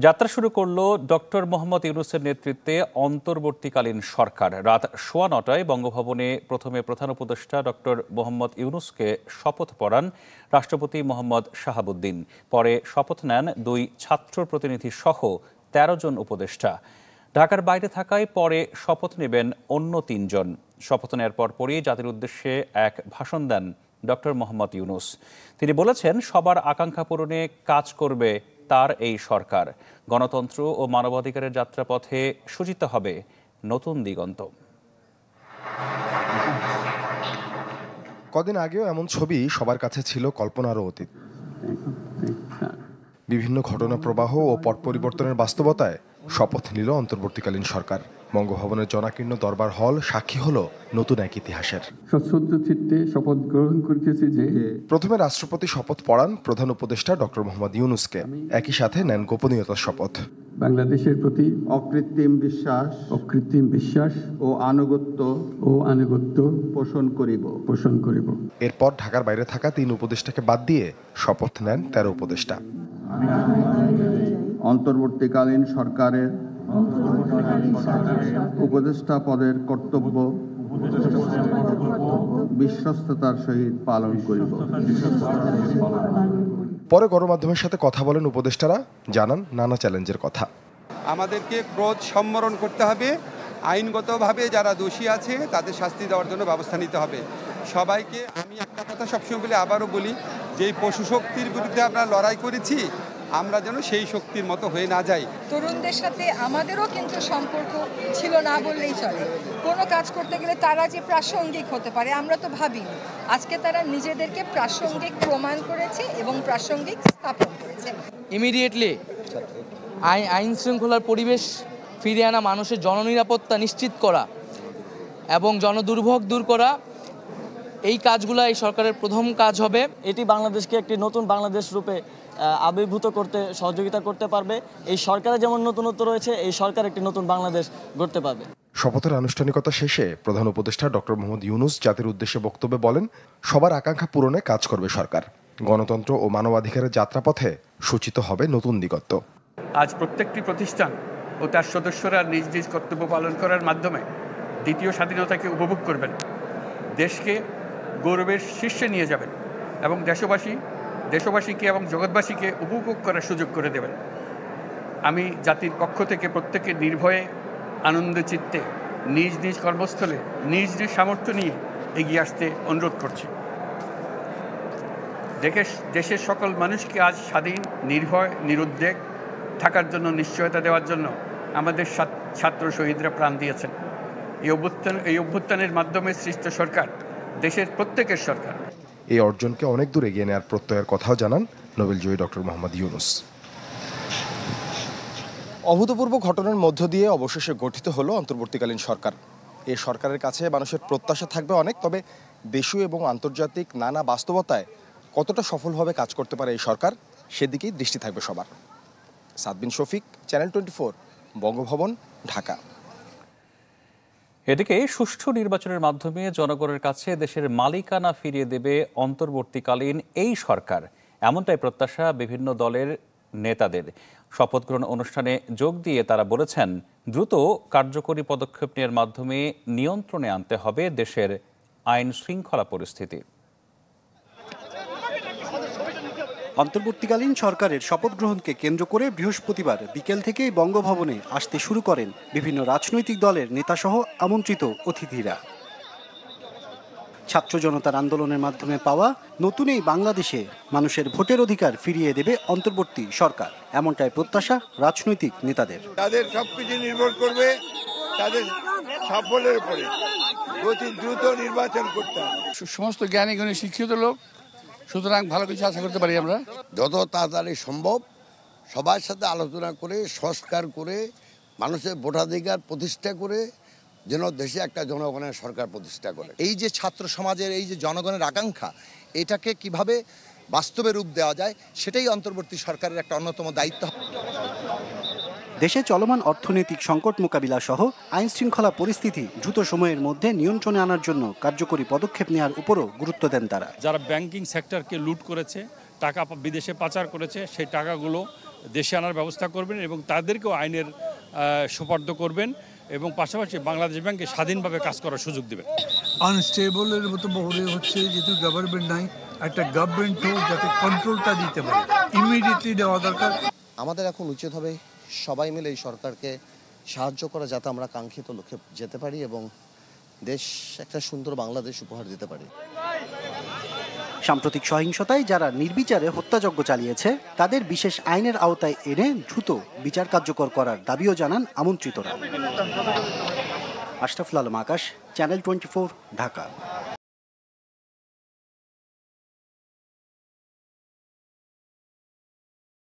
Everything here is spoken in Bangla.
যাত্রা শুরু করলো ডক্টর মোহাম্মদ ইউনূসের নেতৃত্বে অন্তর্বর্তীকালীন সরকার। রাত 9:15টায় বঙ্গভবনে প্রথমে প্রধান উপদেষ্টা ডক্টর মোহাম্মদ ইউনূসকে শপথ পড়ান রাষ্ট্রপতি মোহাম্মদ শাহাবুদ্দিন। পরে শপথ নেন দুই ছাত্র প্রতিনিধি সহ 13 জন উপদেষ্টা। ঢাকার বাইরে থাকায় পরে শপথ নেবেন অন্য 3 জন। শপথ নেওয়ার পরপরই জাতির উদ্দেশ্যে এক ভাষণ দেন ডক্টর মোহাম্মদ ইউনূস। তিনি বলেছেন, সবার আকাঙ্ক্ষা পূরণে কাজ করবে তার এই সরকার। গণতন্ত্র ও মানবাধিকারের যাত্রাপথে সূচিত হবে নতুন দিগন্ত। কদিন আগেও এমন ছবি সবার কাছে ছিল কল্পনারও অতীত। বিভিন্ন ঘটনা প্রবাহ ও পট পরিবর্তনের বাস্তবতায় শপথ নিল অন্তর্বর্তীকালীন সরকার। বঙ্গভবনের জনাকীর্ণ দরবার হল সাক্ষী হলো নতুন এক ইতিহাসের। সশ্রদ্ধ চিত্তে শপথ গ্রহণ করিতেছি যে প্রথমে রাষ্ট্রপতি শপথ পড়ান প্রধান উপদেষ্টা ডক্টর মোহাম্মদ ইউনূসকে। একই সাথে নেন গোপনীয়তার শপথ। বাংলাদেশের প্রতি অকৃত্রিম বিশ্বাস ও আনুগত্য পোষণ করিব। এরপর ঢাকার বাইরে থাকা 3 উপদেষ্টাকে বাদ দিয়ে শপথ নেন 13 উপদেষ্টা। অন্তর্বর্তীকালীন সরকারের উপদেষ্টা পদের কর্তব্য বিশ্বস্ততার সহিত পালন করিব। পরে গণমাধ্যমের সাথে কথা বলেন উপদেষ্টারা, জানান নানা চ্যালেঞ্জের কথা। আমাদেরকে ক্রোধ সম্বরণ করতে হবে, আইনগতভাবে যারা দোষী আছে তাদের শাস্তি দেওয়ার জন্য ব্যবস্থা নিতে হবে। সবাইকে আমি একটা কথা সবসময় বলি, আবারও বলি, যে পশু শক্তির বিরুদ্ধে আমরা লড়াই করেছি, আমরা যেন সেই শক্তির মতো হয়ে না যাই। তরুণদের সাথে আমাদেরও কিন্তু সম্পর্ক ছিল না বললেই চলে। কোনো কাজ করতে গেলে তারা যে প্রাসঙ্গিক হতে পারে আমরা তো ভাবিনি। আজকে তারা নিজেদেরকে প্রাসঙ্গিক প্রমাণ করেছে এবং প্রাসঙ্গিক স্থাপন করেছে। ইমিডিয়েটলি আইন শৃঙ্খলার পরিবেশ ফিরিয়ে আনা, মানুষের জননিরাপত্তা নিশ্চিত করা এবং জনদুর্ভোগ দূর করা, এই কাজগুলো এই সরকারের প্রথম কাজ হবে। এটি বাংলাদেশকে একটি নতুন বাংলাদেশ রূপে আবির্ভূত করতে সহযোগিতা করতে পারবে। এই সরকারের যেমন নতুনত্ব রয়েছে, এই সরকার একটি নতুন বাংলাদেশ গড়তে পারবে। শপথের আনুষ্ঠানিকতা শেষে প্রধান উপদেষ্টা ডক্টর মোহাম্মদ ইউনূস জাতির উদ্দেশ্যে বক্তব্যে বলেন, সবার আকাঙ্ক্ষা পূরণে কাজ করবে সরকার। গণতন্ত্র ও মানবাধিকারের যাত্রাপথে সূচিত হবে নতুন দিগন্ত। আজ প্রত্যেকটি প্রতিষ্ঠান ও তার সদস্যরা নিজ নিজ কর্তব্য পালন করার মাধ্যমে দ্বিতীয় স্বাধীনতাকে উপভোগ করবেন, দেশকে গৌরবের শীর্ষে নিয়ে যাবেন এবং দেশবাসীকে এবং জগৎবাসীকে উপভোগ করার সুযোগ করে দেবেন। আমি জাতির পক্ষ থেকে প্রত্যেকের নির্ভয়ে আনন্দ চিত্তে নিজ নিজ কর্মস্থলে নিজ নিজ সামর্থ্য নিয়ে এগিয়ে আসতে অনুরোধ করছি। দেশের সকল মানুষকে আজ স্বাধীন, নির্ভয়, নিরুদ্বেগ থাকার জন্য নিশ্চয়তা দেওয়ার জন্য আমাদের ছাত্র শহীদরা প্রাণ দিয়েছেন। এই অভ্যুত্থানের মাধ্যমে সৃষ্ট সরকার দেশের প্রত্যেকের সরকার। এই অর্জনকে অনেক দূর এগিয়ে নেওয়ার প্রত্যয়ের কথাও জানান নোবেলজয়ী ডক্টর মোহাম্মদ ইউনূস। অভূতপূর্ব ঘটনার মধ্য দিয়ে অবশেষে গঠিত হলো অন্তর্বর্তীকালীন সরকার। এই সরকারের কাছে মানুষের প্রত্যাশা থাকবে অনেক, তবে দেশীয় এবং আন্তর্জাতিক নানা বাস্তবতায় কতটা সফলভাবে কাজ করতে পারে এই সরকার, সেদিকেই দৃষ্টি থাকবে সবার। সাদবিন শফিক, চ্যানেল 24, বঙ্গভবন, ঢাকা। এদিকে সুষ্ঠু নির্বাচনের মাধ্যমে জনগণের কাছে দেশের মালিকানা ফিরিয়ে দেবে অন্তর্বর্তীকালীন এই সরকার, এমনটাই প্রত্যাশা বিভিন্ন দলের নেতাদের। শপথ গ্রহণ অনুষ্ঠানে যোগ দিয়ে তারা বলেছেন, দ্রুত কার্যকরী পদক্ষেপ নেওয়ার মাধ্যমে নিয়ন্ত্রণে আনতে হবে দেশের আইন শৃঙ্খলা পরিস্থিতি। অন্তর্বর্তীকালীন সরকারের শপথ গ্রহণকে কেন্দ্র করে বৃহস্পতিবার বিকেল থেকেই বঙ্গভবনে আসতে শুরু করেন বিভিন্ন রাজনৈতিক দলের নেতাসহ আমন্ত্রিত অতিথিরা। ছাত্র জনতার আন্দোলনের মাধ্যমে পাওয়া নতুন এই বাংলাদেশে মানুষের ভোটের অধিকার ফিরিয়ে দেবে অন্তর্বর্তী সরকার, এমনটাই প্রত্যাশা রাজনৈতিক নেতাদের। তাদের সবকিছু নির্ভর করবে তাদের সাফল্যের উপরে। অতি দ্রুত নির্বাচন করতে হবে। সমস্ত জ্ঞানী গুণী শিক্ষিত লোক, সুতরাং ভালো কিছু আশা করতে পারি আমরা। যত তাড়াতাড়ি সম্ভব সবার সাথে আলোচনা করে সংস্কার করে মানুষের ভোটাধিকার প্রতিষ্ঠা করে যেন দেশে একটা জনগণের সরকার প্রতিষ্ঠা করে। এই যে ছাত্র সমাজের এই যে জনগণের আকাঙ্ক্ষা, এটাকে কিভাবে বাস্তবে রূপ দেওয়া যায়, সেটাই অন্তর্বর্তী সরকারের একটা অন্যতম দায়িত্ব। দেশে চলমান অর্থনৈতিক সংকট মোকাবিলা সহ আইন শৃঙ্খলা পরিস্থিতি দ্রুত সময়ের মধ্যে নিয়ন্ত্রণে আনার জন্য কার্যকরী পদক্ষেপ নেওয়ার উপরও গুরুত্ব দেন তারা। যারা ব্যাংকিং সেক্টরকে লুট করেছে, টাকা বিদেশে পাচার করেছে, সেই টাকাগুলো দেশে আনার ব্যবস্থা করবেন এবং তাদেরকেও আইনের সুপার্দ করবেন এবং পাশাপাশি বাংলাদেশ ব্যাংকে স্বাধীনভাবে কাজ করার সুযোগ দেবেন। আনস্টেবলের মতো বহরে হচ্ছে যেহেতু গভর্নমেন্ট নাই, একটা গভর্নমেন্ট হোক যাতে কন্ট্রোলটা দিতে পারে, ইমিডিয়েটলি দেওয়া দরকার। আমাদের এখন উচিত হবে সবাই মিলে এই সরকারকে সাহায্য করা যাতে আমরা কাঙ্ক্ষিত লক্ষ্যে যেতে পারি এবং দেশ একটা সুন্দর বাংলাদেশ উপহার দিতে পারি। সাম্প্রতিক সহিংসতায় যারা নির্বিচারে হত্যাযজ্ঞ চালিয়েছে তাদের বিশেষ আইনের আওতায় এনে দ্রুত বিচার কার্যকর করার দাবিও জানান আমন্ত্রিতরা। আশরাফুল আলম আকাশ, চ্যানেল 24, ঢাকা।